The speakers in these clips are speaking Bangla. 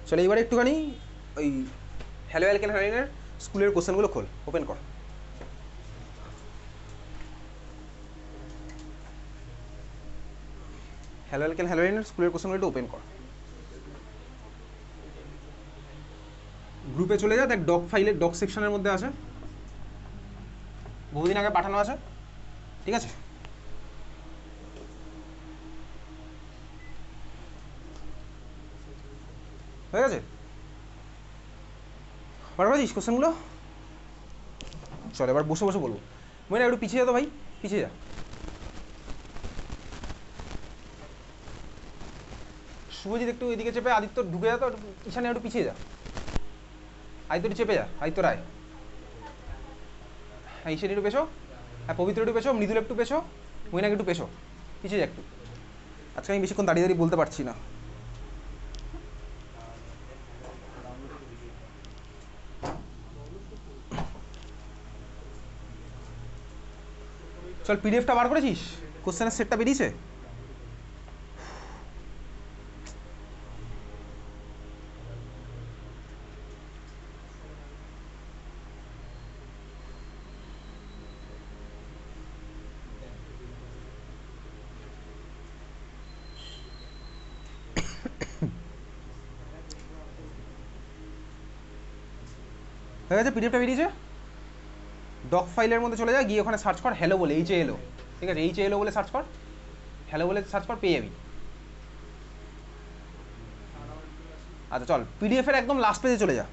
চলো এবারে একটুখানি ওই হ্যালো অ্যালকেন হ্যালোজেনের স্কুলের কোশ্চেনগুলো খোল, ওপেন কর। হ্যালো অ্যালকেন হ্যালোজেনের স্কুলের কোশ্চেনগুলো একটু ওপেন কর। গ্রুপে চলে যা, দেখ ডক ফাইলের ডক সেকশনের মধ্যে আছে, বহুদিন আগে পাঠানো আছে, ঠিক আছে? হয়ে গেছে? পারবা দিস কোশ্চেনগুলো? চল এবার বসে বসে বলবো। মনে একটু পিছিয়ে যা তো ভাই, পিছিয়ে যা। শুভজিৎ একটু এদিকে চেপে, আদিত্য ঢুকে যা তো, ঈশানে একটু পিছিয়ে যা। আদিত্য একটু চেপে যা, আদিত্য রায়। হ্যাঁ ঈশান একটু পেছো, হ্যাঁ পবিত্র একটু পেছো, মৃদুল একটু পেছো, মহিনাকে একটু পেছো, পিছিয়ে যা একটু। আজকে আমি বেশিক্ষণ দাঁড়িয়ে দাঁড়িয়ে বলতে পারছি না। চল পিডিএফটা বার করেছিস? কোশ্চেনের সেটটা বেরিয়েছে? হয়ে গেছে? পিডিএফটা বেরিয়েছে? ডক ফাইলের মধ্যে চলে যা, গিয়ে ওখানে সার্চ কর হ্যালো বলে, এইচ এলো, ঠিক আছে? এইচ এলো বলে সার্চ কর, হ্যালো বলে সার্চ কর, পেয়ে যাবি। আচ্ছা চল পিডিএফের একদম লাস্ট পেজে চলে যা,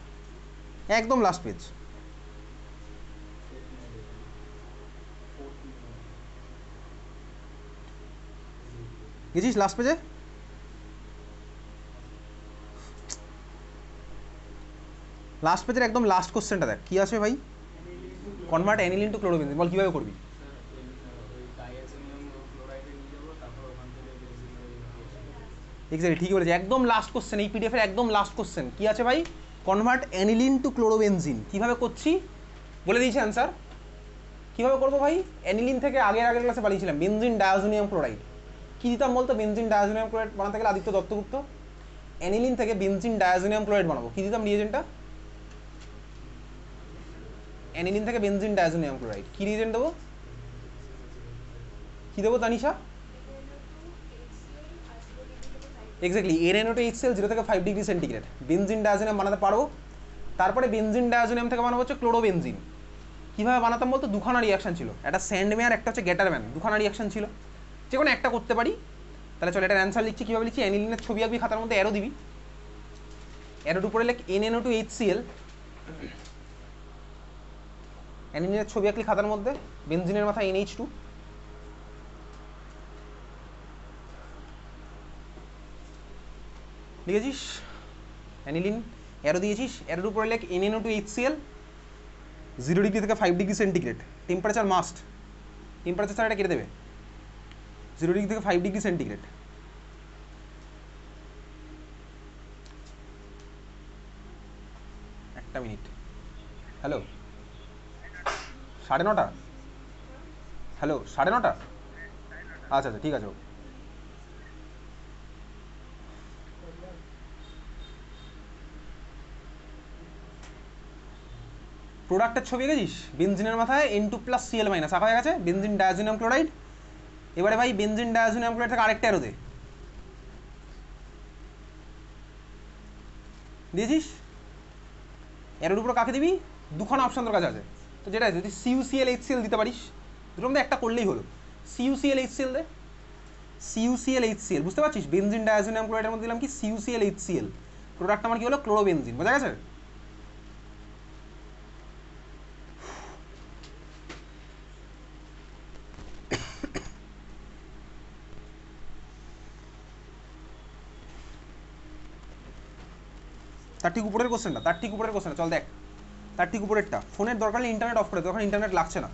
একদম লাস্ট পেজ। গেছিস লাস্ট পেজে? লাস্ট পেজের একদম লাস্ট কোশ্চেনটা দেখ কি আছে ভাই। কনভার্ট অ্যানিলিন টু ক্লোরোবেনজিন, বল কীভাবে করবি? এক্স্যাক্টলি ঠিকই বলেছে, একদম লাস্ট কোশ্চেন, এই পিডিএফের একদম লাস্ট কোশ্চেন কি আছে ভাই? Convert aniline to chlorobenzene. কীভাবে করছি বলে দিয়েছি অ্যান্সার। কীভাবে করবো ভাই? অ্যানিলিন থেকে আগের ক্লাসে বানিয়েছিলাম বেনজিন ডায়াজোনিয়াম ক্লোরাইড। কী দিতাম বলতো বেনজিন ডায়াজোনিয়াম ক্লোরাইড বানাতে গেলে আদিত্য দত্তগুপ্ত? অ্যানিলিন থেকে বেনজিন ডায়াজোনিয়াম ক্লোরাইড বানাবো, কী দিতাম রিয়েজেন্টটা? অ্যানিলিন থেকে বেনজিন ডায়াজোনিয়াম ক্লোরাইড, কী রিয়েজেন্ট দেবো? কী দেবো তানিশা? এক্স্যাক্টলি NaO2HCl 0 থেকে 5 ডিগ্রি সেন্টিগ্রেড। বেনজিন ডায়াজোনিয়াম বানাতে পারবো। তারপরে বেনজিন ডায়াজোনিয়াম থেকে বানাবো হচ্ছে ক্লোরোবেনজিন। কীভাবে বানাতাম বলতো? দুখানা রিয়াকশন ছিল, একটা স্যান্ডম্যান একটা হচ্ছে গ্যাটারম্যান, দুখানা রিয়াকশন ছিল, যে কোনো একটা করতে পারি। তাহলে চল এটার অ্যান্সার লিখছি। কীভাবে লিখছি? অ্যানিলিনের ছবি আঁকবি, খাতার মধ্যে অ্যারো দিবি, অ্যারোর উপরে লেখ NaO2HCl, অ্যানিলিনের ছবি আঁকলি খাতার মধ্যে, বেনজিনের মাথায় NH2, লিখেছিস? অ্যানিলিন অ্যারো দিয়েছিস, অ্যারোর উপরে লেখ NaO2HCl, 0 ডিগ্রি থেকে 5 degree centigrade, temperature must, temperature ছাড়া এটা কেটে দেবে, 0 ডিগ্রি থেকে 5 ডিগ্রি সেন্টিগ্রেড। একটা মিনিট, হ্যালো 9:30, হ্যালো 9:30, আচ্ছা আচ্ছা ঠিক আছে। প্রোডাক্টের ছবি গেছিস? বেনজিনের মাথায় N2+Cl- আঁকা হয়ে গেছে, বেনজিন ডায়াজোনিয়াম ক্লোরাইড। এবারে ভাই বেনজিন ডায়াজোনিয়াম ক্লোরাইড থেকে আরেকটা অ্যারো দে, দিয়েছিস? অ্যারোর উপর কাকে দিবি? দুখানা অপশন তোর কাছে আছে, তো যেটা যদি CuCl HCl দিতে পারিস, দুটোর মধ্যে একটা করলেই হলো। CuCl HCl দে, CuCl HCl, বুঝতে পারছিস? বেনজিন ডায়াজোনিয়াম ক্লোরাইডের মধ্যে দিলাম কি CuCl HCl, প্রোডাক্ট আমার কি হলো? ক্লোরোবেনজিন, বোঝা গেছে? তার ঠিক উপরের কোশ্চেনটা, তার ঠিক উপরের কোশ্চেনটা চল দেখ, তার ঠিক উপরেরটা। ফোনের দরকার নেই ইন্টারনেট অফ করে, তখন ইন্টারনেট লাগছে না,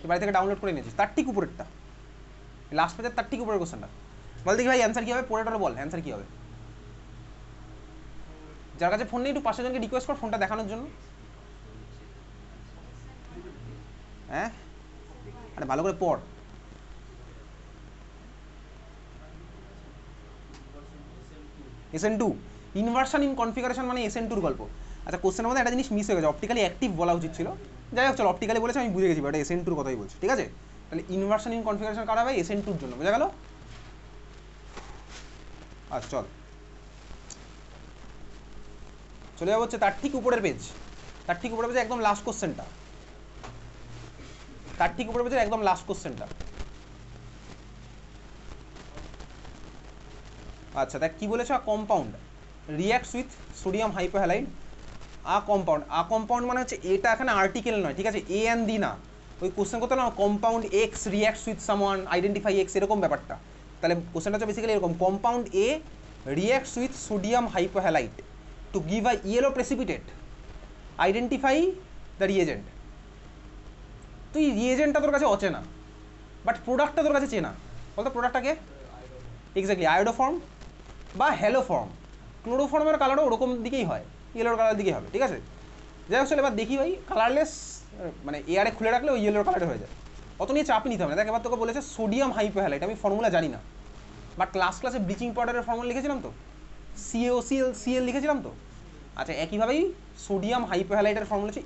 বাড়ি থেকে ডাউনলোড করে নিয়েছিস, তার ঠিক উপরেরটা, লাস্ট পেজের তার ঠিক উপরের কোশ্চেনটা। বল দেখি ভাই অ্যান্সার কী হবে, পড়েটারে বল অ্যান্সার কী হবে। যার কাছে ফোন নেই একটু পাশের জনকে রিকোয়েস্ট কর ফোনটা দেখানোর জন্য। হ্যাঁ আরে ভালো করে পড়। SN2 ইনভার্সন ইন কনফিগারেশন মানে SN2 গল্প। আচ্ছা কোশ্চেনের মধ্যে একটা জিনিস মিস হয়ে গেছে, অপটিক্যালি অ্যাক্টিভ বলা উচিত ছিল। যাই হোক চলো, অপটিক্যালি বলেছে আমি বুঝে গেছি, বাট SN2 কথাই বলছি, ঠিক আছে। তাহলে ইনভার্সন ইন কনফিগারেশন করা হবে SN2 জন্য, বোঝা গেল? আচ্ছা চল চলে যাবো হচ্ছে তার ঠিক উপরের পেজ, তার ঠিক উপরের পেজে একদম লাস্ট কোশ্চেনটা, তার ঠিক উপরের পেজে একদম লাস্ট কোশ্চেনটা। আচ্ছা দেখ কি বলেছে, compound reacts with sodium hypohalide a compound মানে হচ্ছে এটা এখানে আর্টিকেল নয়, ঠিক আছে, এ অ্যান্ড দি না, ওই কোশ্চেন করতে না compound X reacts with someone identify X, এরকম ব্যাপারটা। তাহলে কোশ্চেনটা হচ্ছে বেসিক্যালি এরকম, compound A reacts with sodium hypohalide to give a yellow precipitate, identify the reagent. তুই রিয়েজেন্টটা তোর কাছে অচেনা, বাট প্রোডাক্টটা তোর কাছে চেনা, বলতো প্রোডাক্টটাকে? এক্স্যাক্টলি আয়োডোফর্ম বা হ্যালোফর্ম। ক্লোরোফর্মের কালারও ওরকম দিকেই হয়, ইয়েলোর কালার দিকেই হবে, ঠিক আছে। যাই হোক চলে এবার দেখি ভাই, কালারলেস মানে এয়ারে খুলে রাখলে ওই ইয়েলোর কালারে হয়ে যায়, অত নিয়ে চাপ নিতে হবে না। দেখ এবার তোকে বলেছে সোডিয়াম হাইপোহ্যালাইড, আমি ফর্মুলা জানি না, বাট ক্লাসে ব্লিচিং পাউডারের ফর্মুলা লিখেছিলাম তো, CaOCl লিখেছিলাম তো। আচ্ছা একইভাবেই সোডিয়াম হাইপোহ্যালাইডের ফর্মুলা হচ্ছে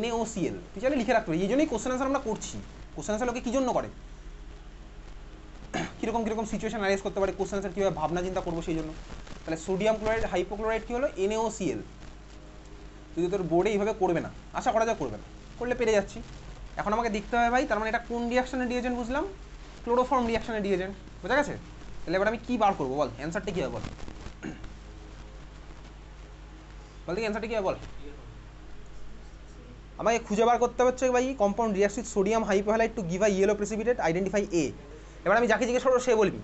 NaOCl, তুই চাইলে লিখে রাখতে পারি, এই জন্যই কোশ্চেন আনসার আমরা করছি। কোশ্চেন আনসার লোকে কী জন্য করে, কীরকম কীরকম সিচুয়েশন অ্যারেজ করতে পারে, কোশ্চেন আনসার কীভাবে ভাবনা চিন্তা করবো সেই জন্য। তাহলে সোডিয়াম ক্লোরাইড হাইপোক্লোরাইড কী হলো, NaOCl। তুই তোর বোর্ডে এইভাবে করবে না, আশা করা যায় করবে না, করলে পেরে যাচ্ছি। এখন আমাকে দেখতে হবে ভাই, তার মানে এটা কোন রিয়াকশনের রিয়েজেন্ট বুঝলাম, ক্লোরোফর্ম রিয়াকশনের রিয়েজেন্ট, বোঝা গেছে? তাহলে এবার আমি কী বার করবো বল, অ্যান্সারটা কী হবে বল, বল দেখি অ্যান্সারটা কী হবে বল। আমাকে খুঁজে বার করতে হচ্ছে ভাই, compound reacts with sodium hypohalide to give a yellow precipitate, identify A. এবার আমি যাকে জিজ্ঞেস করবো সে বলবি।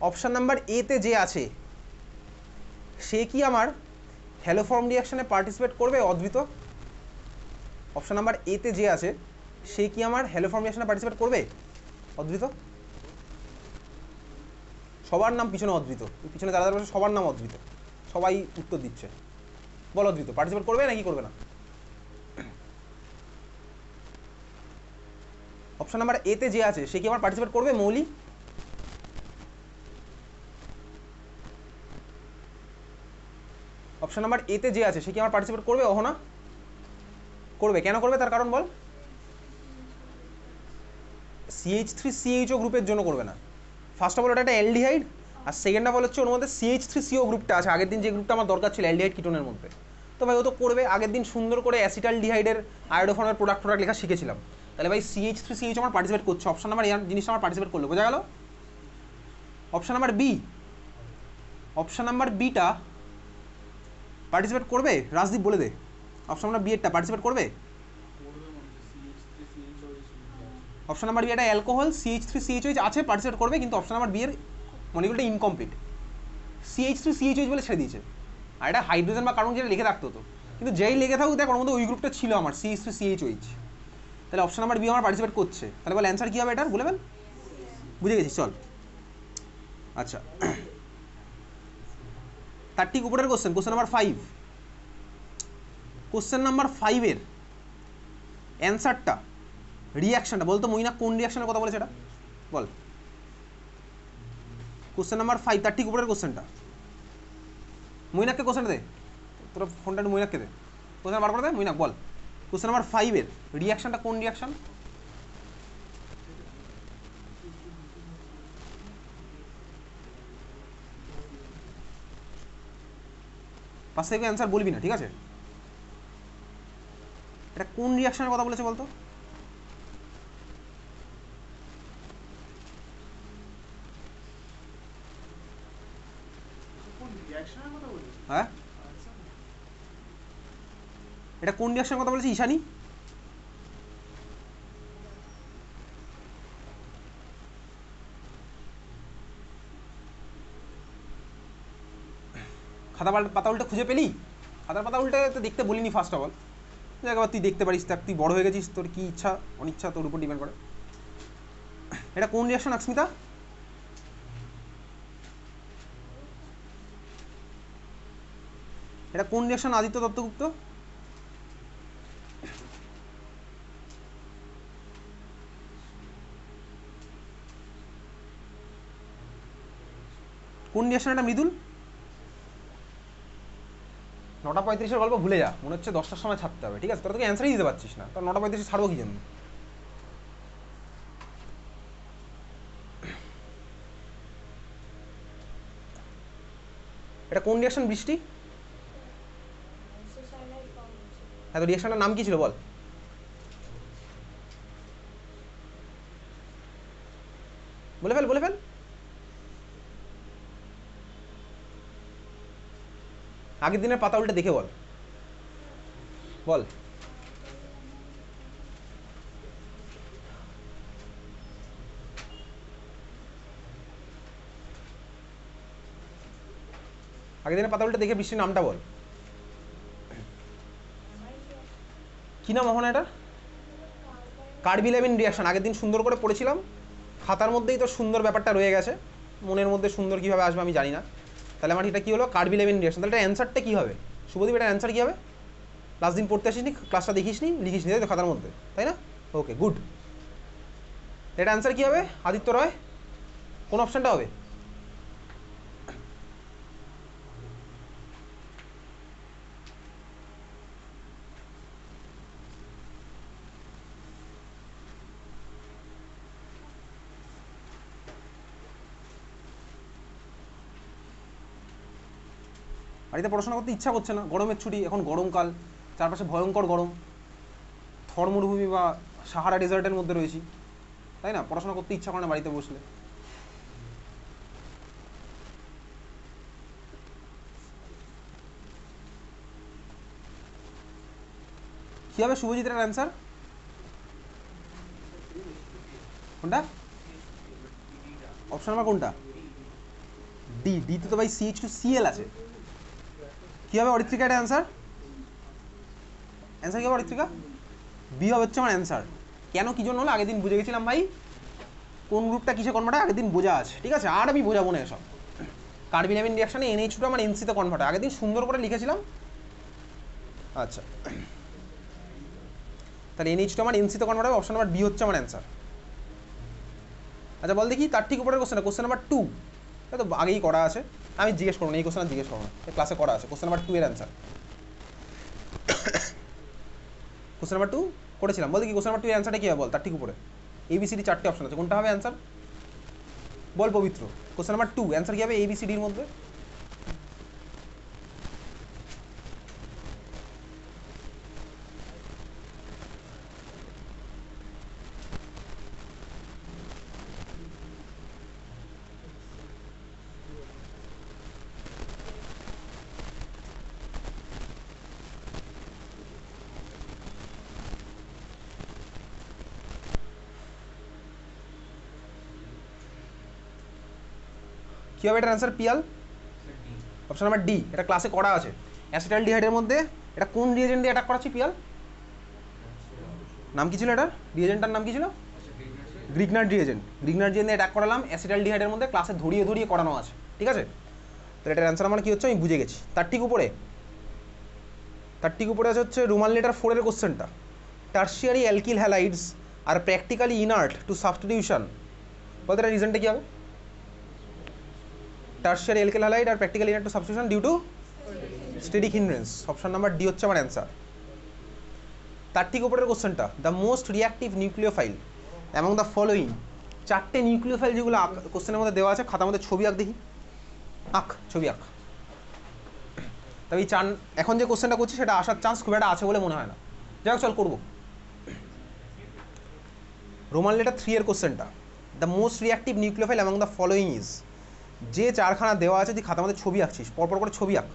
অপশান নাম্বার এতে যে আছে সে কি আমার হ্যালোফর্ম রিয়াকশনে পার্টিসিপেট করবে অদ্ভুত? অপশান নাম্বার এতে যে আছে সে কি আমার হ্যালোফর্ম রিয়াকশনে পার্টিসিপেট করবে অদ্ভুত? সবার নাম পিছনে অদ্ভুত, পিছনে যারা যারা সবার নাম অদ্ভুত, সবাই উত্তর দিচ্ছে, বল অদ্ভুত পার্টিসিপেট করবে নাকি করবে না? অপশন নাম্বার এতে যে আছে সে কি আমার পার্টিসিপেট করবে মৌলি? অপশন নাম্বার এতে যে আছে সে কি আমার পার্টিসিপেট করবে? অহনা করবে, কেন করবে তার কারণ বল। CH3CHO গ্রুপের জন্য করবে না। ফার্স্ট অফ অল ওটা একটা অ্যালডিহাইড, আর সেকেন্ড অফ অল হচ্ছে ওর মধ্যে CH3CO গ্রুপটা আছে, আগের দিন যে গ্রুপটা আমার দরকার ছিল অ্যালডিহাইড কিটোনের মধ্যে, তো ভাই ও তো করবে। আগের দিন সুন্দর করে অ্যাসিটালডিহাইডের আয়োডোফর্মের প্রোডাক্ট লেখা শিখেছিলাম, তাহলে ভাই CH3CHO আমার পার্টিসিপেট করছে, অপশন নাম্বার জিনিসটা আমার পার্টিসিপেট করলো, বোঝা গেল। Option number B, option number বিটা পার্টিসিপেট করবে, রাজদীপ বলে দে। অপশন নাম্বার বি এরটা পার্টিসিপেট করবে। অপশন নাম্বার বি এটা অ্যালকোহল CH3CHOH আছে, পার্টিসিপেট করবে, কিন্তু অপশন নাম্বার বি এর মলিকুলটা ইনকমপ্লিট, CH3CHOH বলে ছেড়ে দিয়েছে, আর এটা হাইড্রোজেন বা কার্বন যেটা লিখে রাখতো তো, কিন্তু যেই লিখে থাকুক দেখ ওর মধ্যে ওই গ্রুপটা ছিল আমার CH3CHOH, তাহলে অপশন নাম্বার বি আমার পার্টিসিপেট করছে। তাহলে বল অ্যান্সার কী হবে এটার বলে বল, বুঝে গেছিস চল। আচ্ছা তার ঠিক উপরের question, question number 5, question number 5-এর অ্যান্সারটা রিয়াকশনটা বলতো মইনা, কোন রিয়াকশনের কথা বলেছে এটা বল। কোশ্চেন নাম্বার 5 তার ঠিক উপরের কোশ্চেনটা, মইনাককে কোশ্চেনটা দে, তোরা ফোনটা মইনাককে দে, কোশ্চেন বার করে দে মইনাক বল। কোশ্চেন নাম্বার 5-এর রিয়াকশনটা কোন রিয়াকশন? পাশ থেকে অ্যান্সার বলবি না, ঠিক আছে। এটা কোন রিয়াকশনের কথা বলেছে বলতো? হ্যাঁ এটা কোন রিয়াকশনের কথা বলেছে ঈশানী? খাতা পাতা উল্টে খুঁজে পেলি? খাতার পাতা উল্টে তো দেখতে বলিনি ফার্স্ট অফ অল, একবার তুই দেখতে পারিস, দেখ তুই বড় হয়ে গেছিস, তোর কী ইচ্ছা অনিচ্ছা তোর উপর ডিপেন্ড করে। এটা কোন রিয়াকশন আকস্মিতা? এটা কোন রিয়াকশন আদিত্য দত্তগুপ্ত? কোন রিয়াকশন এটা মৃদুল? 9:35-এর গল্প ভুলে যা, মনে হচ্ছে 10টার সময় ছাড়তে হবে, ঠিক আছে? তোরা তোকে অ্যান্সারই দিতে পারছিস না, তো 9:35-এ ছাড়বো কি জন্য? এটা কোন রিয়াকশন বৃষ্টি? হ্যাঁ, তো রিয়াকশনটার নাম কি ছিল বল? বলে ফেল, বলে ফেল। আগের দিনের পাতা উল্টে দেখে বল, বল। আগের দিনের পাতা উল্টে দেখে বৃষ্টির নামটা বল। কি নাম মোহন এটা? Carbylamine reaction. আগের দিন সুন্দর করে পড়েছিলাম, খাতার মধ্যেই তো সুন্দর ব্যাপারটা রয়ে গেছে, মনের মধ্যে সুন্দর কীভাবে আসবে আমি জানি না। তাহলে আমার এটা কী হলো? Carbylamine reaction. তাহলে এটা অ্যান্সারটা কী হবে শুভদীপ? এটা অ্যান্সার কী হবে? লাস্ট দিন পড়তে আসিস নি, ক্লাসটা দেখিস নি, লিখিস নি, তাই তো খাতার মধ্যে, তাই না? ওকে, গুড। এটা অ্যান্সার কী হবে আদিত্য রয়? কোন অপশানটা হবে? বাড়িতে পড়াশোনা করতে ইচ্ছা করছে না, গরমের ছুটি, এখন গরমকাল, চারপাশে ভয়ঙ্কর গরম, থর মরুভূমি বা সাহারা ডেজার্টের মধ্যে রয়েছি, তাই না? পড়াশোনা করতে ইচ্ছা করে না বাড়িতে বসলে। কী হবে শুভজিতের অ্যান্সার? কোনটা? অপশন নাম্বার কোনটা? ডি। ডিতে তো ভাই CH2Cl আছে। কী হবে অরিত্রিকা এটা অ্যান্সার? অ্যান্সার কী হবে অরিত্রিকা? বি হবে হচ্ছে আমার অ্যান্সার। কেন কী জন্য হলো আগের দিন বুঝে গেছিলাম ভাই, কোন গ্রুপটা কিসে কনভার্ট হয় আগের দিন বোঝা আছে, ঠিক আছে? আর আমি বোঝাবো না এসব। কার্বিলামিন রিয়াকশনে NH2 আমার NC-তে কনভার্ট হয়, আগের দিন সুন্দর করে লিখেছিলাম। আচ্ছা, তাহলে NH2 আমার NC-তে কনভার্ট হবে, অপশন নাম্বার বি হচ্ছে আমার অ্যান্সার। আচ্ছা বল দেখি তার ঠিক উপরের কোশ্চেন, কোশ্চেন নাম্বার 2, তাই তো আগেই করা আছে, আমি জিজ্ঞেস করবো না, এই কোশ্চেন জিজ্ঞেস করবো না, ক্লাসে করা আছে। কোশ্চেন নাম্বার 2 এর অ্যান্সার, কোশ্চেন নাম্বার 2 করেছিলাম, বল দেখি কোশ্চেন নাম্বার 2 এর অ্যান্সারটা কী হবে বল, তার ঠিক উপরে ABCD 4টে অপশন আছে, কোনটা হবে অ্যান্সার বল পবিত্র? কোশ্চেন নাম্বার 2 অ্যান্সার কী হবে ABCDর মধ্যে? কী হবে এটার answer Piyal? Option number D, এটা ক্লাসে করা আছে। অ্যাসিটালডিহাইডের মধ্যে এটা কোন রিয়েজেন্ট দিয়ে অ্যাটাক করাচ্ছি পিয়াল? নাম কি ছিল এটা? রিয়েজেন্টটার নাম কি ছিল? Grignard reagent. গ্রিগনার্ড রিয়েজেন্ট দিয়ে অ্যাটাক করালাম অ্যাসিটালডিহাইডের মধ্যে, ক্লাসে ধরিয়ে ধরিয়ে করানো আছে, ঠিক আছে? তাহলে এটার অ্যান্সার আমার কী হচ্ছে আমি বুঝে গেছি। তার ঠিক উপরে, তার ঠিক উপরে আছে হচ্ছে রোমান লেটার 4-এর কোশ্চেনটা, tertiary alkyl halides are practically inert to substitution, বলতে এটা রিজনটা কী হবে? Tertiary alkyl halide are practically inert to substitution due to steric hindrance, option number D হচ্ছে আমার অ্যান্সার। তার ঠিক উপরের কোশ্চেনটা, the most reactive nucleophile among the following, 4টে নিউক্লিওফাইল যেগুলো কোশ্চেনের মধ্যে দেওয়া আছে, খাতার মধ্যে ছবি আঁক দেখি, আঁক, ছবি আঁক। তবে এই এখন যে কোশ্চেনটা করছি সেটা আসার চান্স খুব একটা আছে বলে মনে হয় না, যাই হোক চল করবো। রোমান লেটার 3-এর কোশ্চেনটা, the most reactive nucleophile among the following is, যে 4খানা দেওয়া আছে তুই খাতার মধ্যে ছবি আঁকছিস, পরপর করে ছবি আঁক।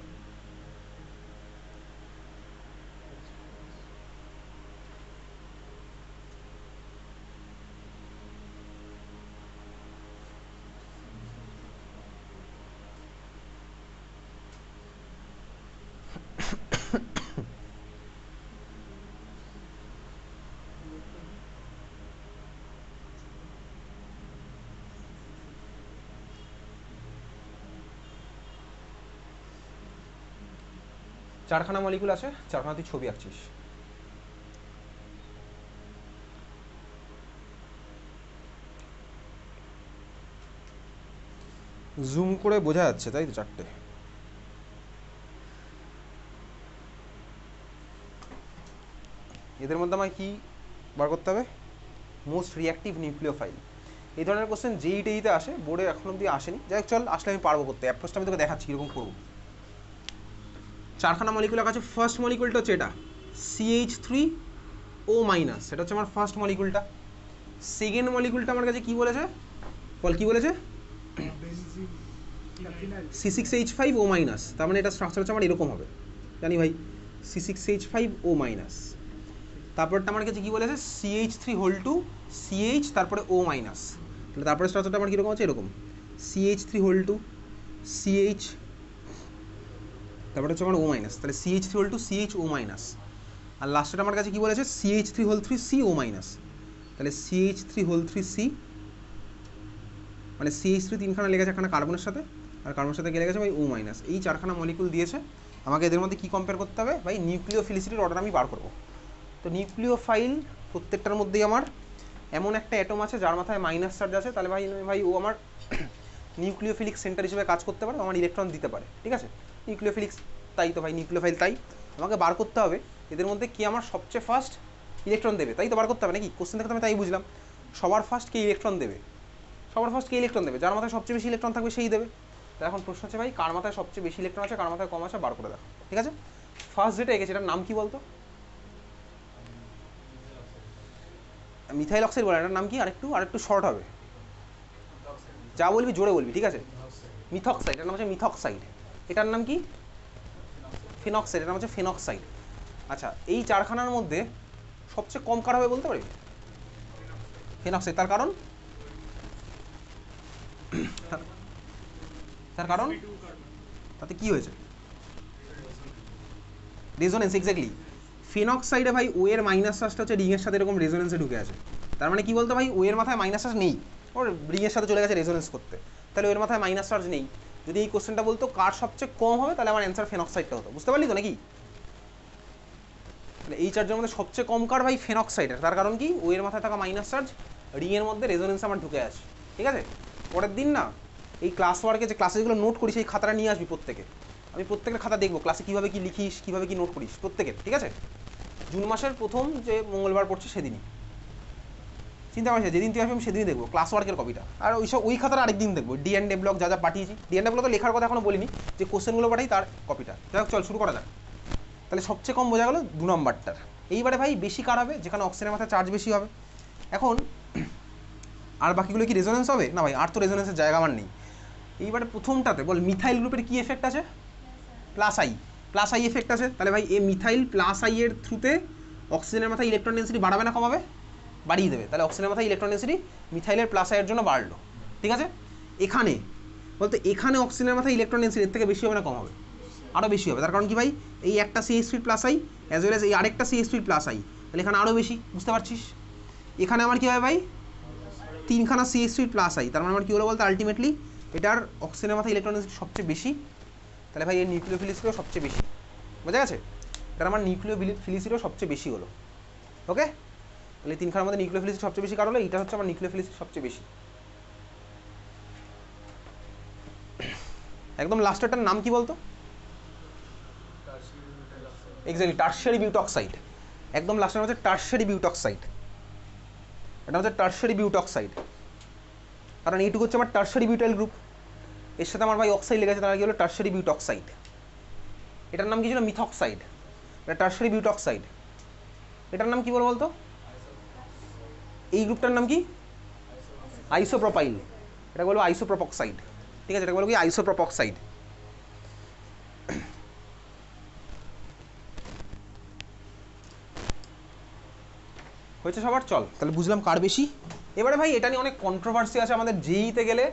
চারখানা মলিকুল আছে, 4খানা তুই ছবি আঁকছিস। জুম করে বোঝা যাচ্ছে তাই তো 4টে? এদের মধ্যে আমায় কি বার করতে হবে? Most reactive nucleophile. এই ধরনের কোশ্চেন যেইটাইতে আসে, বোর্ডে এখন অব্দি আসেনি, যাই হোক চল আসলে আমি পারবো করতে। অ্যাপ্রোচটা আমি তোকে দেখাচ্ছি কীরকম করবো। চারখানা মলিকুল আছে, ফার্স্ট মলিকুলটা হচ্ছে এটা CH3O মাইনাস, এটা হচ্ছে আমার ফার্স্ট মলিকুলটা। সেকেন্ড মলিকুলটা আমার কাছে কি বলেছে বল, কি বলেছে? C6H5O মাইনাস, তার মানে এটা স্ট্রাকচার হচ্ছে আমার এরকম হবে, জানি ভাই, C6H5O মাইনাস। তারপরটা আমার কাছে কি বলেছে? CH3 CH তারপরে O মাইনাস, তাহলে তারপরে স্ট্রাকচারটা আমার কীরকম আছে? এরকম CH3 CH তারপরে হচ্ছে আমার O মাইনাস, তাহলে CH3 CHO মাইনাস। আর লাস্টটা আমার কাছে কি বলেছে? CH3 CO মাইনাস, তাহলে CH3 C, মানে CH3 তিনখানা লেগেছে একখানা কার্বনের সাথে, আর কার্বনের সাথে গেলে গেছে ভাই O মাইনাস। এই চারখানা মলিকুল দিয়েছে আমাকে, এদের মধ্যে কী কম্পেয়ার করতে হবে ভাই? নিউক্লিওফিলিসিটির অর্ডার আমি বার করবো। তো নিউক্লিওফাইল প্রত্যেকটার মধ্যেই আমার এমন একটা অ্যাটম আছে যার মাথায় মাইনাস চার্জ আছে, তাহলে ভাই ও আমার নিউক্লিওফিলিক সেন্টার হিসেবে কাজ করতে পারে, আমার ইলেকট্রন দিতে পারে, ঠিক আছে? নিউক্লিওফিলিক্স তাই তো ভাই, নিউক্লিওফাইল তাই। আমাকে বার করতে হবে এদের মধ্যে কি আমার সবচেয়ে ফার্স্ট ইলেকট্রন দেবে, তাই তো বার করতে হবে নাকি? কোশ্চেন থেকে আমি তাই বুঝলাম, সবার ফার্স্ট কে ইলেকট্রন দেবে, সবার ফার্স্ট কে ইলেকট্রন দেবে, যার মাথায় সবচেয়ে বেশি ইলেকট্রন থাকবে সেই দেবে। তো এখন প্রশ্ন হচ্ছে ভাই কার মাথায় সবচেয়ে বেশি ইলেকট্রন আছে, কার মাথায় কম আছে, বার করে দেখো, ঠিক আছে? ফার্স্ট যেটা এগেছে এটার নাম কি বলতো? মিথাইল অক্সাইড বলে, এটার নাম কি? আরেকটু শর্ট হবে, যা বলবি জোরে বলবি, ঠিক আছে? মিথক্সাইড, এটার নাম হচ্ছে মিথক্সাইড। এটার নাম কি? ফিনক্সাইড, এটার নাম হচ্ছে ফিনক্সাইড। আচ্ছা, এই চারখানার মধ্যে সবচেয়ে কম কার হবে বলতে পারবি? ফিনক্সাইড। তার কারণ? তার কারণ তাতে কি হয়েছে? Resonance, exactly. ফিনক্সাইডে ভাই ও এর মাইনাস চার্জটা হচ্ছে রিংয়ের সাথে এরকম রেজোনেন্সে ঢুকে আছে, তার মানে কি বলতো ভাই? ও এর মাথায় মাইনাস চার্জ নেই, ওর রিংয়ের সাথে চলে গেছে রেজোনেন্স করতে, তাহলে ওর মাথায় মাইনাস চার্জ নেই। যদি এই কোশ্চেনটা বলতো কার সবচেয়ে কম হবে, তাহলে আমার অ্যান্সার ফেনক্সাইডটা হতো, বুঝতে পারলি তো নাকি? তাহলে এই চার্জের মধ্যে সবচেয়ে কম কার ভাই? ফেনক্সাইডের। তার কারণ কি? ও এর মাথায় থাকা মাইনাস চার্জ রিংয়ের মধ্যে রেজোনেন্স আমার ঢুকে আছে, ঠিক আছে? পরের দিন না এই ক্লাস ওয়ার্কে যে ক্লাসে যেগুলো নোট করিস সেই খাতাটা নিয়ে আসবি প্রত্যেকে, আমি প্রত্যেকের খাতা দেখবো ক্লাসে কীভাবে কী লিখিস, কীভাবে কী নোট করিস প্রত্যেকের, ঠিক আছে? জুন মাসের প্রথম যে মঙ্গলবার পড়ছে সেদিনই, চিন্তা করিস, যেদিন তুই আসবি আমি সেদিনই দেখবো ক্লাস ওয়ার্কের কপিটা। আর ওই খাতাটা আরেকদিন দেখবো, D&A ব্লক যা যা পাঠিয়েছি। D&A ব্লক তো লেখার কথা এখনো বলিনি, যে কোশ্চেনগুলো পাঠাই তার কপিটা। যাই হোক চল শুরু করা যাক। তাহলে সবচেয়ে কম বোঝা গেলো 2 নম্বরটার। এইবারে ভাই বেশি কার হবে? যেখানে অক্সিজেনের মাথায় চার্জ বেশি হবে। এখন আর বাকিগুলো কি রেজোনেন্স হবে? না ভাই, আর তো রেজোনেন্সের জায়গা আমার নেই। এইবারে প্রথমটাতে বল মিথাইল গ্রুপের কি এফেক্ট আছে? প্লাস আই এফেক্ট আছে। তাহলে ভাই এই মিথাইল প্লাস আই এর থ্রুতে অক্সিজেনের মাথায় ইলেকট্রন ডেন্সিটি বাড়াবে না কমাবে? বাড়িয়ে দেবে। তাহলে অক্সিজেনের মাথায় ইলেকট্রন ডেন্সিটি মিথাইলের প্লাস আইয়ের জন্য বাড়লো, ঠিক আছে? এখানে বলতে এখানে অক্সিজেনের মাথায় ইলেকট্রন ডেন্সিটি এর থেকে বেশি হবে না কম হবে? আরও বেশি হবে। তার কারণ কি ভাই? এই একটা CH3 plus I as well as এই আরেকটা CH3 প্লাস আই, তাহলে এখানে আরও বেশি, বুঝতে পারছিস? এখানে আমার কী হবে ভাই? 3খানা CH3 প্লাস আই, তার মানে আমার কী হলো বলতে আলটিমেটলি এটার অক্সিজেনের মাথায় ইলেকট্রন ডেন্সিটি সবচেয়ে বেশি, তাহলে ভাই এর নিউক্লিওফিলিসিটিও সবচেয়ে বেশি, বোঝা গেছে? এটা আমার নিউক্লিওফিলিসিটিও সবচেয়ে বেশি হলো, ওকে? তাহলে 3খানার মধ্যে নিউক্লিওফিলিসিটি সবচেয়ে বেশি কার হলো? এটা হচ্ছে আমার নিউক্লিওফিলিসিটি সবচেয়ে বেশি। একদম লাস্টেরটার নাম কি বলতো? Exactly, tertiary butoxide. একদম লাস্টের হচ্ছে টারশিয়ারি বিউটক্সাইড, এটা হচ্ছে টারশিয়ারি বিউটক্সাইড। কারণ এইটুকু হচ্ছে আমার টারশিয়ারি বিউটাইল গ্রুপ, এর সাথে আমার ভাই অক্সাইড লেগেছে, তার কি হলো? টারশিয়ারি বিউটক্সাইড। এটার নাম কি ছিল? মিথক্সাইড। এটা টারশিয়ারি বিউটক্সাইড। এটার নাম কি বলতো? এই গ্রুপটার নাম কি? আইসোপ্রোপাইল। এটা বলবো আইসোপ্রোপক্সাইড, ঠিক আছে? এটা বলবো কি? আইসোপ্রোপক্সাইড। হয়েছে সবার? চল তাহলে বুঝলাম কার বেশি। এবারে ভাই এটা নিয়ে অনেক কন্ট্রোভার্সি আছে, আমাদের JEE-তে গেলে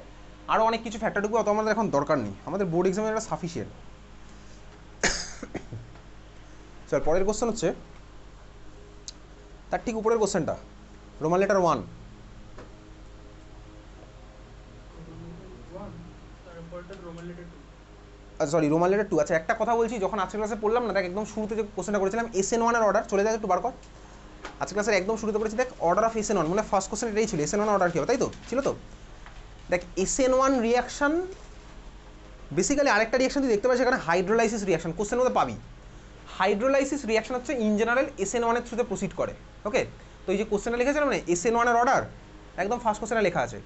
আরও অনেক কিছু ফ্যাক্টর ঢুকবে, অত আমাদের এখন দরকার নেই, আমাদের বোর্ড এক্সামের এটা সাফিসিয়েন্ট। চল পরের কোশ্চেন হচ্ছে তার ঠিক উপরের কোশ্চেনটা, Roman letter 1। Sorry, Roman letter 2। আচ্ছা একটা কথা বলছি, যখন আজকের ক্লাসে পড়লাম না, দেখ একদম শুরুতে যে কোশ্চেনটা করেছিলাম SN1 এর অর্ডার, চলে যায় একটু বার কর। আজকের ক্লাসের একদম শুরুতে পড়েছি, দেখ অর্ডার অফ SN1, মানে ফার্স্ট কোশ্চেন এটাই ছিল, SN1 অর্ডার কী হবে, তাই তো ছিল তো? দেখ SN1 রিয়াকশান বেসিক্যালি আরেকটা রিয়াকশান তুই দেখতে পাচ্ছিস এখানে, হাইড্রোলাইসিস রিয়াকশান কোশ্চেনের মধ্যে পাবি। হাইড্রোলাইসিস রিয়াকশন হচ্ছে ইন জেনারেল SN1 এর থ্রুতে প্রসিড করে। ওকে, তো এই যে কোশ্চেনটা লিখেছিলাম না SN1 এর অর্ডার, একদম ফার্স্ট কোশ্চেনে লেখা আছে,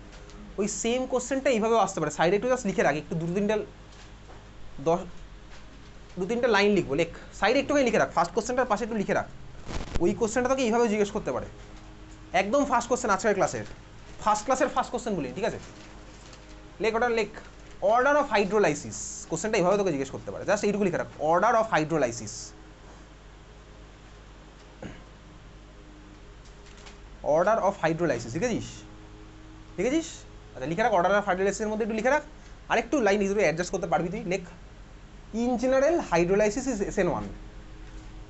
ওই সেম কোশ্চেনটা এইভাবেও আসতে পারে। সাইডে একটু জাস্ট লিখে রাখ, একটু দু তিনটা লাইন লিখবো, লেখ সাইডে একটুখানি লিখে রাখ, ফার্স্ট কোশ্চেনটার পাশে একটু লিখে রাখ। ওই কোশ্চেনটা তোকে এইভাবে জিজ্ঞেস করতে পারে, একদম ফার্স্ট কোশ্চেন আজকের ক্লাসের, ফার্স্ট ক্লাসের ফার্স্ট কোশ্চেন বলি, ঠিক আছে? লেখ ওটা, লেখ অর্ডার অফ হাইড্রোলাইসিস, কোশ্চেনটা এইভাবে তোকে জিজ্ঞেস করতে পারে, জাস্ট এইটুকু লিখে রাখ, order of hydrolysis, order of hydrolysis, লিখেছিস? লিখেছিস? আচ্ছা লিখে রাখ, অর্ডার অফ হাইড্রোলাইসিসের মধ্যে একটু লিখে রাখ, আরেকটু লাইন হিসেবে অ্যাডজাস্ট করতে পারবি তুই, লেখ in general hydrolysis is SN1,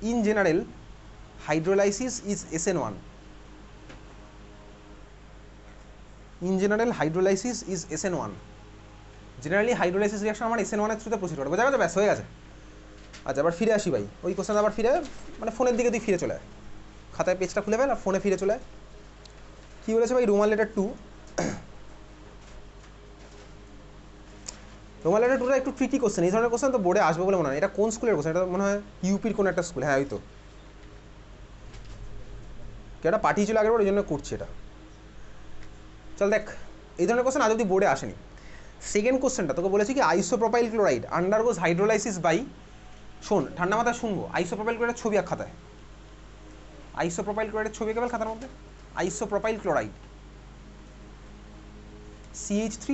in general hydrolysis is SN1, in general hydrolysis is SN1, generally hydrolysis reaction আমার SN1 এর থ্রুতে প্রসিড করে, বোঝা গেছে? ব্যাস হয়ে গেছে। আচ্ছা আবার ফিরে আসি ভাই, ওই কোশ্চেন আবার ফিরে, মানে ফোনের দিকে তুই ফিরে চলে আয়, খাতায় পেজটা খুলে ফেল আর ফোনে ফিরে চলে আয়। কী বলেছে ভাই? রোমান লেটার 2, রোমান লেটার 2টা একটু ট্রিকি কোশ্চেন, এই ধরনের কোশ্চেন তো বোর্ডে আসবে বলে মনে হয়। এটা কোন স্কুলের কোশ্চেন? এটা মনে হয় ইউপির কোনো একটা স্কুল, হ্যাঁ ওই তো, কেউ একটা পাঠিয়েছিল আগের বার, ওই জন্য করছি এটা। চল দেখ, এই ধরনের কোশ্চেন আজ অব্দি বোর্ডে আসেনি। সেকেন্ড কোশ্চেনটা তোকে বলেছি কি, isopropyl chloride undergoes hydrolysis by, শোন ঠান্ডা মাথায় শুনবো, আইসোপ্রোপাইল ক্লোরাইডের ছবি এক খাতায়, আইসোপ্রোপাইল ক্লোরাইডের ছবি কেবল খাতার মধ্যে, আইসোপ্রোপাইল ক্লোরাইড CH3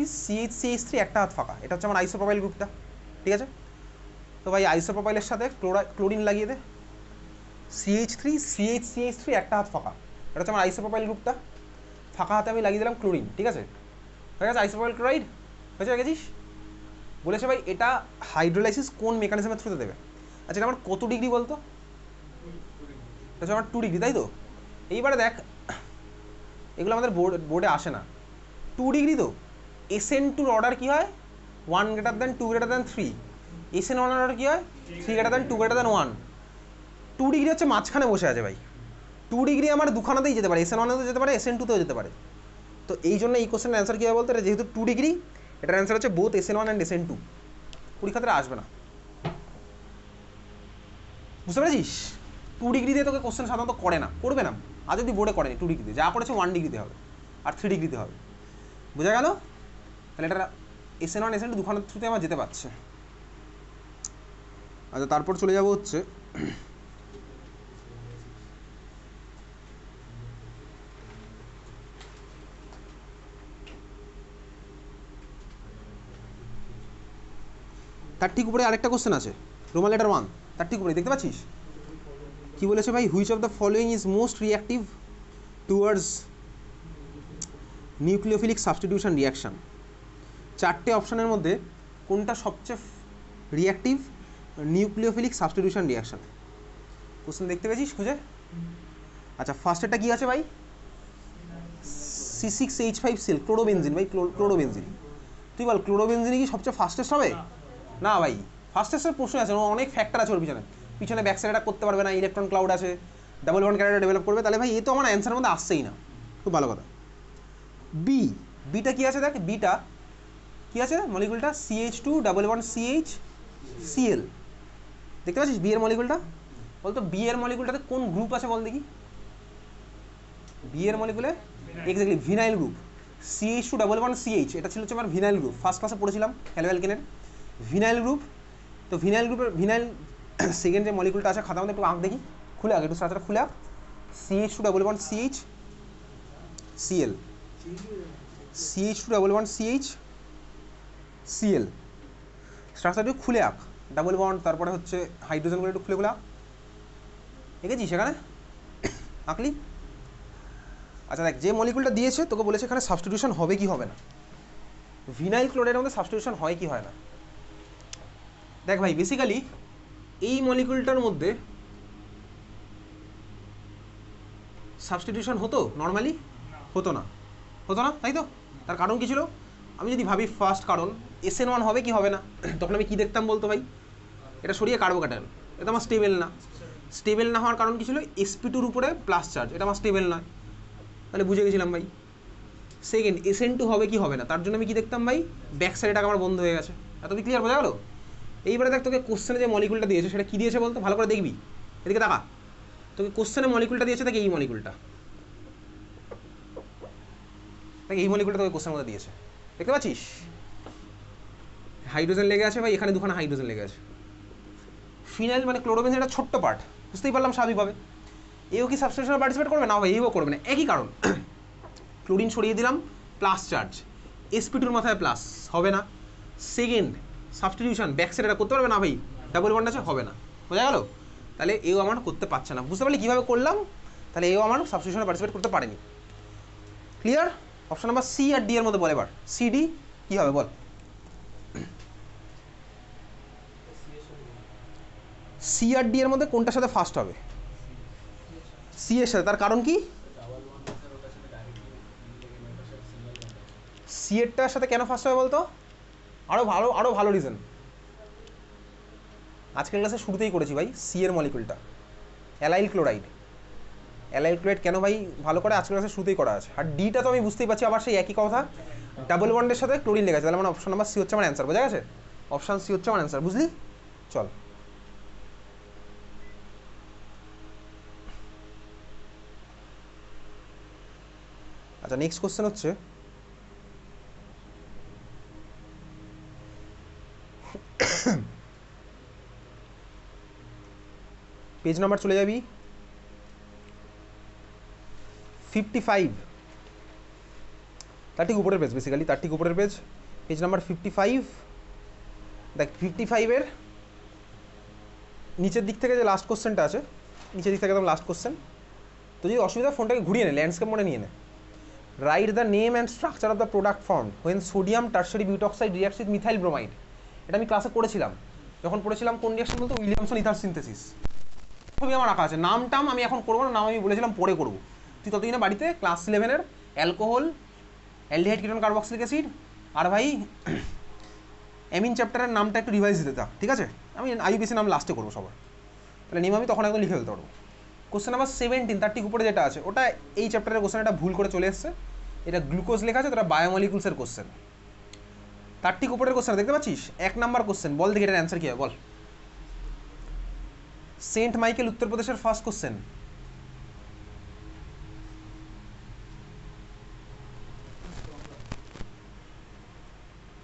একটা হাত ফাঁকা, এটা হচ্ছে আমার আইসোপ্রোপাইল গ্রুপটা, ঠিক আছে? তো ভাই আইসোপ্রোপাইলের সাথে ক্লোরিন লাগিয়ে দে, CH3 একটা হাত ফাঁকা, এটা হচ্ছে আমার আইসোপ্রোপাইল গ্রুপটা, ফাঁকা হাতে আমি লাগিয়ে দিলাম ক্লোরিন, ঠিক আছে? হয়ে গেছে আইসোপ্রোপাইল ক্লোরাইড, হয়েছে? গেছিস? বলেছে ভাই এটা হাইড্রোলাইসিস কোন মেকানিজমের থ্রুতে দেবে। আচ্ছা এটা আমার কত ডিগ্রি বলতো? এটা হচ্ছে আমার 2 ডিগ্রি, তাই তো? এইবারে দেখ, এগুলো আমাদের বোর্ডে আসে না, 2 ডিগ্রি তো, SN2 অর্ডার কী হয়? 1 greater than 2 greater than 3, SN1 order কী হয়? 3 greater than 2 greater than 1, 2 degree হচ্ছে মাঝখানে বসে আছে ভাই, 2 ডিগ্রি আমার দুখানাতেই যেতে পারে, SN1-এও যেতে পারে, SN2-তেও যেতে পারে। তো এই জন্য এই কোশ্চেনের অ্যান্সার কী হবে বলতে, যেহেতু 2 ডিগ্রি, এটার অ্যান্সার হচ্ছে বোথ SN1 অ্যান্ড SN2, পরীক্ষাতে আসবে না, বুঝতে পেরেছিস? 2 ডিগ্রি দিয়ে তোকে কোশ্চেন সাধারণত করে না, করবে না, আজ অব্দি বোর্ডে করেনি 2 ডিগ্রিতে, যা করেছে 1 ডিগ্রিতে হবে আর 3 ডিগ্রিতে হবে, বোঝা গেল? তাহলে এটা SN1 SN2 দুখানের থ্রুতে আমার যেতে পারছে। আচ্ছা তারপর চলে যাব হচ্ছে তার ঠিক উপরে আরেকটা কোশ্চেন আছে, রোমান লেটার 1, তার ঠিক উপরে দেখতে পাচ্ছিস কি বলেছে ভাই? Which of the following is most reactive towards nucleophilic substitution reaction, 4টে অপশানের মধ্যে কোনটা সবচেয়ে reactive nucleophilic substitution reaction? Question দেখতে পেয়েছিস খুঁজে? আচ্ছা ফার্স্টেরটা কী আছে ভাই? C6H5Cl, ক্লোরোবেনজিন ভাই, ক্লোরোবেনজিন। তুই বল ক্লোরোবেনজিনই কি সবচেয়ে ফাস্টেস্ট হবে? না ভাই, ফাস্টেস্টের প্রশ্ন আছে, অনেক ফ্যাক্টর আছে ওর পিছনে, পিছনে ব্যাক সাইড করতে পারবে না, ইলেকট্রন ক্লাউড আছে, ডাবল বন্ড ক্যারিয়ার ডেভেলপ করবে, তাহলে ভাই এ তো আমার অ্যান্সারের মধ্যে আসছেই না, খুব ভালো কথা। বিটা কি আছে দেখ, বিটা কি আছে মলিকুলটা? CH2 CH Cl, দেখতে পাচ্ছিস বি এর মলিকুলটা? বলতো বি এর মলিকুলটাতে কোন গ্রুপ আছে বল দেখি? বি এর মলিকুলে এক্স্যাক্টলি ভিনাইল গ্রুপ, CH2 এটা ছিল হচ্ছে আমার ভিনাইল গ্রুপ, ফার্স্ট ক্লাসে পড়েছিলাম হ্যালোঅ্যালকেনের ভিনাইল গ্রুপ। তো ভিনাইল গ্রুপের ভিনাইল সেকেন্ড যে মলিকুলটা আছে, খাতার মধ্যে একটু আঁক দেখি, খুলে আঁক, একটু স্ট্রাকচারটা খুলে আঁক, CH2 CH2 স্ট্রাকচারটা একটু খুলে আঁক, ডাবল বন্ড, তারপরে হচ্ছে হাইড্রোজেনগুলো একটু খুলে খুলে আঁক, এঁকেছিস সেখানে? আঁকলি? আচ্ছা দেখ, যে মলিকুলটা দিয়েছে তোকে বলেছে এখানে সাবস্টিটিউশন হবে কি হবে না, ভিনাইল ক্লোরাইডের মধ্যে সাবস্টিটিউশন হয় কি হয় না। দেখ ভাই বেসিক্যালি এই মলিকুলটার মধ্যে সাবস্টিটিউশন হতো নর্মালি? হতো না, তাই তো? তার কারণ কী ছিল? আমি যদি ভাবি ফার্স্ট কারণ SN1 হবে কি হবে না, তখন আমি কী দেখতাম বলতো ভাই? এটা সরিয়ে কার্বোক্যাটায়ন, এটা আমার স্টেবল না, স্টেবল না হওয়ার কারণ কী ছিল? sp2-র উপরে প্লাস চার্জ, এটা আমার স্টেবল নয়, তাহলে বুঝে গেছিলাম ভাই। সেকেন্ড SN2 হবে কি হবে না, তার জন্য আমি কি দেখতাম ভাই? ব্যাক সাইডটা আমার বন্ধ হয়ে গেছে, এত ক্লিয়ার বোঝা গেল? এইবারে দেখ তোকে কোশ্চেনে যে মলিকুলটা দিয়েছে সেটা কী দিয়েছে বলতো, ভালো করে দেখবি, এদিকে তাকা। তোকে কোশ্চেনে মলিকুলটা দিয়েছে, দেখ এই মলিকুলটা, দেখ এই মলিকুলটা তোকে কোশ্চেনের মধ্যে দিয়েছে, দেখতে পাচ্ছিস? হাইড্রোজেন লেগে আছে ভাই, এখানে দুখানা হাইড্রোজেন লেগে আছে। ফিনাইল মানে ক্লোরোবেনজিন একটা ছোট্ট পার্ট, বুঝতেই পারলাম স্বাভাবিকভাবে। এও কি সাবস্টিটিউশনে পার্টিসিপেট করবে না ভাই? এও করবে না, একই কারণ। ক্লোরিন সরিয়ে দিলাম, প্লাস চার্জ, sp2 মাথায় প্লাস, হবে না। সেকেন্ড সাবস্টিটিউশন, ব্যাক সাইড এটা করতে পারবে না ভাই, ডাবল বন্ড আছে, হবে না, বোঝা গেল? তাহলে এও আমার করতে পারছে না, বুঝতে পারলি কীভাবে করলাম? তাহলে এও আমার সাবস্টিটিউশনে পার্টিসিপেট করতে পারেনি। ক্লিয়ার? অপশন নাম্বার সি আর ডি এর মধ্যে বল এবার, সি ডি কী হবে বল? সি আর ডি এর মধ্যে কোনটার সাথে ফার্স্ট হবে? সি এর সাথে, তার কারণ কি? সি এরটার সাথে কেন ফার্স্ট হবে বলতো? আরও ভালো রিজন আজকের ক্লাসে শুরুতেই করেছি ভাই, সি এর মলিকুলটা অ্যালাইল ক্লোরাইড। অ্যালাইল ক্লোরাইড কেন ভাই ভালো করে আজকের ক্লাসে শুরুতেই করা আছে। আর ডিটা তো আমি বুঝতেই পারছি, আবার সেই একই কথা, ডাবল বন্ডের সাথে ক্লোরিন লেগে আছে, তাহলে মানে অপশন নাম্বার সি হচ্ছে আমার অ্যান্সার, বোঝা গেছে? অপশন সি হচ্ছে আমার অ্যান্সার, বুঝলি? চল আচ্ছা, নেক্সট কোশ্চেন হচ্ছে পেজ নাম্বার চলে যাবি 55, তার ঠিক উপরের পেজ, বেসিক্যালি তার ঠিক উপরের পেজ, পেজ নাম্বার 55। দেখ 55-এর নিচের দিক থেকে যে লাস্ট কোশ্চেনটা আছে, নিচের দিক থেকে একদম লাস্ট কোশ্চেন, তো যদি অসুবিধা ফোনটাকে ঘুরিয়ে নে, ল্যান্ডস্কেপ মনে নিয়ে নে। Write the name and structure of the product form when sodium tertiary butoxide reacts with methyl bromide. এটা আমি ক্লাসে করেছিলাম, যখন পড়েছিলাম কোন রিয়াকশন বলতো, উইলিয়ামসন ইথার সিনথেসিস। ছবি আমার রাখা আছে, নামটাম আমি এখন করবো না, নাম আমি বলেছিলাম পরে করবো। তুই ততদিনে বাড়িতে ক্লাস 11-এর alcohol, aldehyde ketone carboxylic acid আর ভাই অ্যামিন চ্যাপ্টারের নামটা একটু রিভাইজ দিতে, ঠিক আছে? আমি আইউপিসি নাম লাস্টে করবো সবার, তাহলে নেম আমি তখন একদম লিখে ফেলতে পারবো। কোশ্চেন নাম্বার 17, তার ঠিক উপরে যেটা আছে ওটা এই চ্যাপ্টারের কোশ্চেন, এটা ভুল করে চলে এসছে, এটা গ্লুকোজ লেখা আছে, তোটা বায়োমলিকুলসের কোশ্চেন। তার ঠিক উপরের কোশ্চেন দেখতে পাচ্ছিস, 1 নাম্বার কোশ্চেন, বল দেখি এটার অ্যান্সার কী হবে বল। সেন্ট মাইকেল উত্তরপ্রদেশের ফার্স্ট কোশ্চেন।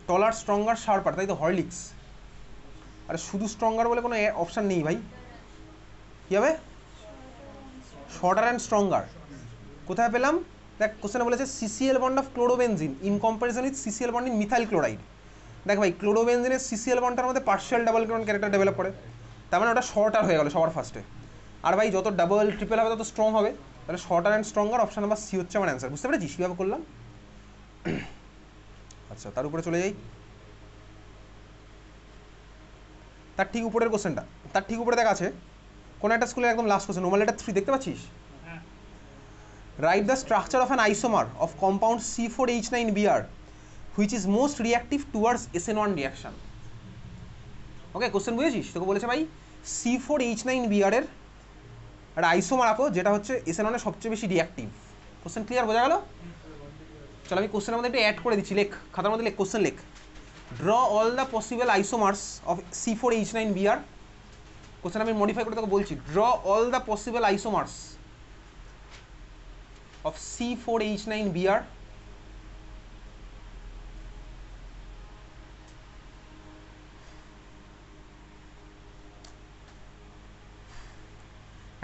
টলার, স্ট্রঙ্গার, শার্পার, তাই তো? হরলিক্স। আরে শুধু স্ট্রঙ্গার বলে কোনো অপশান নেই ভাই, কী হবে? Shorter and stronger. কোথায় পেলাম? দেখ কোশ্চেনে বলেছে CCl bond of chlorobenzene in comparison with CCl bond in methyl chloride. দেখ ভাই ক্লোরোবেনজিনের সিসিএল বন্ডটার মধ্যে partial double chlorine character develop করে, তার মানে ওটা শর্টার হয়ে গেল সবার ফার্স্টে। আর ভাই যত ডাবল ট্রিপল হবে তত স্ট্রং হবে, তাহলে shorter and stronger, option number C হচ্ছে আমার অ্যান্সার। বুঝতে পেরেছিস কীভাবে করলাম? আচ্ছা, তার উপরে চলে যাই, তার ঠিক উপরের কোশ্চেনটা, তার ঠিক উপরে দেখা আছে কোনো একটা স্কুলের একদম লাস্ট কোশ্চেন, নোমাল এটা 3, দেখতে পাচ্ছিস? Write the structure of an isomer of compound C4H9Br which is most reactive towards SN1 reaction. Okay, question বুঝেছিস? তোকে বলেছে ভাই C4H9Br এর একটা আইসোমার আঁকো যেটা হচ্ছে SN1 এর সবচেয়ে বেশি রিয়াক্টিভ। কোশ্চেন ক্লিয়ার, বোঝা গেল? চলো আমি কোশ্চেনের মধ্যে একটু অ্যাড করে দিচ্ছি, লেখ খাতার মধ্যে, লেখ কোশ্চেন লেখ। Draw all the possible isomers of C4H9Br। Question আমি মডিফাই করে তোকে বলছি, draw all the possible isomers of C4H9Br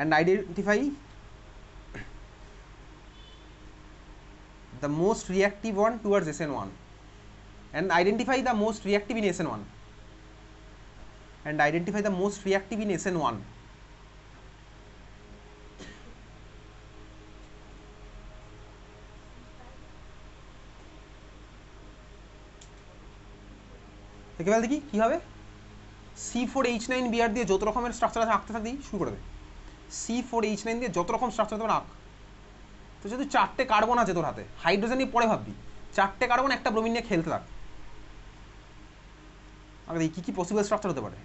and identify the most reactive one towards SN1 and identify the most reactive in SN1 and identify the most reactive in SN1. দেখে ফেল দেখি কী হবে। C4H9Br দিয়ে যত রকমের স্ট্রাকচার আছে আঁকতে থাকতেই শুরু করে দে। C4H9 দিয়ে যত রকম স্ট্রাকচার তোমার আঁক। তো যদি 4টে কার্বন আছে তোর হাতে, হাইড্রোজেন নিয়ে পরে ভাববি, 4টে কার্বন একটা ব্রোমিন নিয়ে খেলতে থাক, আগে দেখি কী কী পসিবল স্ট্রাকচার হতে পারে।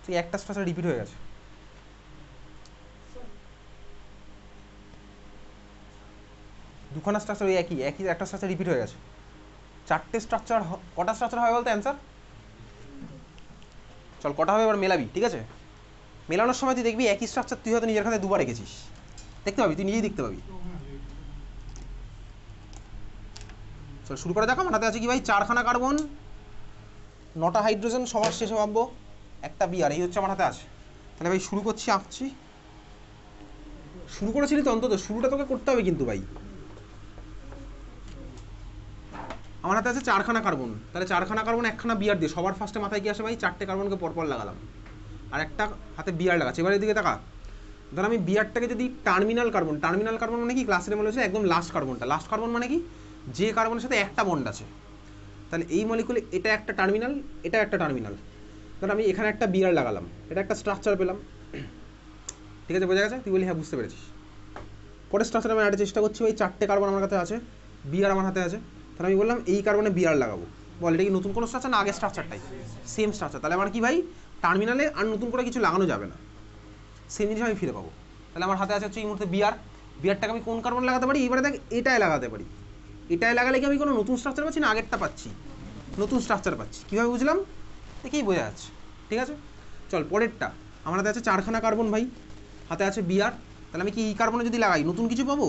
সেই একটা স্ট্রাকচার রিপিট হয়ে গেছে। দুখানা স্ট্রাকচার ওই একই একই একটা স্ট্রাকচার রিপিট হয়ে গেছে। চারটে স্ট্রাকচার, কটা স্ট্রাকচার হয় বলতে অ্যান্সার? চল কটা হবে এবার মেলাবি, ঠিক আছে? মেলানোর সময় তুই দেখবি একই স্ট্রাকচার তুই হয়তো নিজের খাতে দুবার রেখেছিস, দেখতে পাবি, তুই নিজেই দেখতে পাবি। চল শুরু করা যাক। আমার হাতে আছে কি ভাই? 4খানা কার্বন, 9টা হাইড্রোজেন, সবার শেষে ভাববো একটা বিআর, এই হচ্ছে আমার হাতে আছে। তাহলে ভাই শুরু করছি, আঁকছি। শুরু করেছিলি তো, অন্তত শুরুটা তোকে করতে হবে কিন্তু ভাই। আমার হাতে আছে 4খানা কার্বন, তাহলে 4খানা কার্বন 1খানা বিআর দিয়ে সবার ফার্স্টে মাথায় কি আসে ভাই? 4টে কার্বনকে পরপর লাগালাম, আর একটা হাতে বিআর লাগাচ্ছে। এবার এদিকে তাকা, ধর আমি বিআরটাকে যদি টার্মিনাল কার্বন, টার্মিনাল কার্বন মানে কি? ক্লাসে বলেছে একদম লাস্ট কার্বনটা। লাস্ট কার্বন মানে কি? যে কার্বনের সাথে একটা বন্ড আছে। তাহলে এই মলিকুলে এটা একটা টার্মিনাল, এটা একটা টার্মিনাল। ধর আমি এখানে একটা বিআর লাগালাম, এটা একটা স্ট্রাকচার পেলাম, ঠিক আছে? বোঝা গেছে? তুই বলি হ্যাঁ বুঝতে পেরেছিস। পরের স্ট্রাকচার আমি একটা চেষ্টা করছি ভাই। 4টে কার্বন আমার কাছে আছে, বিআর আমার হাতে আছে। তাহলে আমি বললাম এই কার্বনে বিআর লাগাবো। বল এটা কি নতুন কোনো স্ট্রাকচার না আগের স্ট্রাকচারটাই? Same structure. তাহলে আমার কি ভাই? টার্মিনালে আর নতুন করে কিছু লাগানো যাবে না, সেম জিনিস আমি ফিরে পাবো। তাহলে আমার হাতে আছে হচ্ছে এই মুহূর্তে বিআর। বিআরটাকে আমি কোন কার্বন লাগাতে পারি? এবারে দেখ, এটাই লাগাতে পারি। এটাই লাগালে কি আমি কোনো নতুন স্ট্রাকচার পাচ্ছি না আগেরটা পাচ্ছি? নতুন স্ট্রাকচার পাচ্ছি। কীভাবে বুঝলাম? দেখেই বোঝা যাচ্ছে, ঠিক আছে? চল পরেরটা। আমার হাতে আছে 4খানা কার্বন ভাই, হাতে আছে বিআর। তাহলে আমি কি এই কার্বনে যদি লাগাই নতুন কিছু পাবো?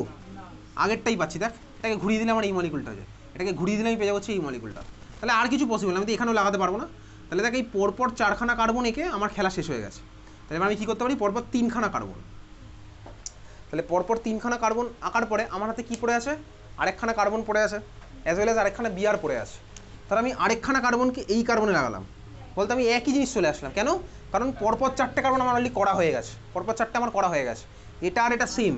আগেরটাই পাচ্ছি। দেখ, এটাকে ঘুরিয়ে দিলে আমার এই মলিকুলটা আছে, এটাকে ঘুরিয়ে দিলে আমি পেয়ে যাচ্ছি এই মলিকুলটা। তাহলে আর কিছু পসিবল, আমি তো এখানেও লাগাতে পারবো না। তাহলে দেখ, এই পরপর 4খানা কার্বন এঁকে আমার খেলা শেষ হয়ে গেছে। তাহলে এবার আমি কী করতে পারি? পরপর 3খানা কার্বন। তাহলে পরপর 3খানা কার্বন আঁকার পরে আমার হাতে কী পড়ে আছে? আরেকখানা কার্বন পড়ে আছে, অ্যাজ ওয়েল অ্যাজ আরেকখানা বিআর পড়ে আছে। তাহলে আমি আরেকখানা কার্বনকে এই কার্বনে লাগালাম, বলতে আমি একই জিনিস চলে আসলাম। কেন? কারণ পরপর 4টে কার্বন আমার অলরেডি করা হয়ে গেছে, পরপর 4টে আমার করা হয়ে গেছে। এটা আর এটা সেম।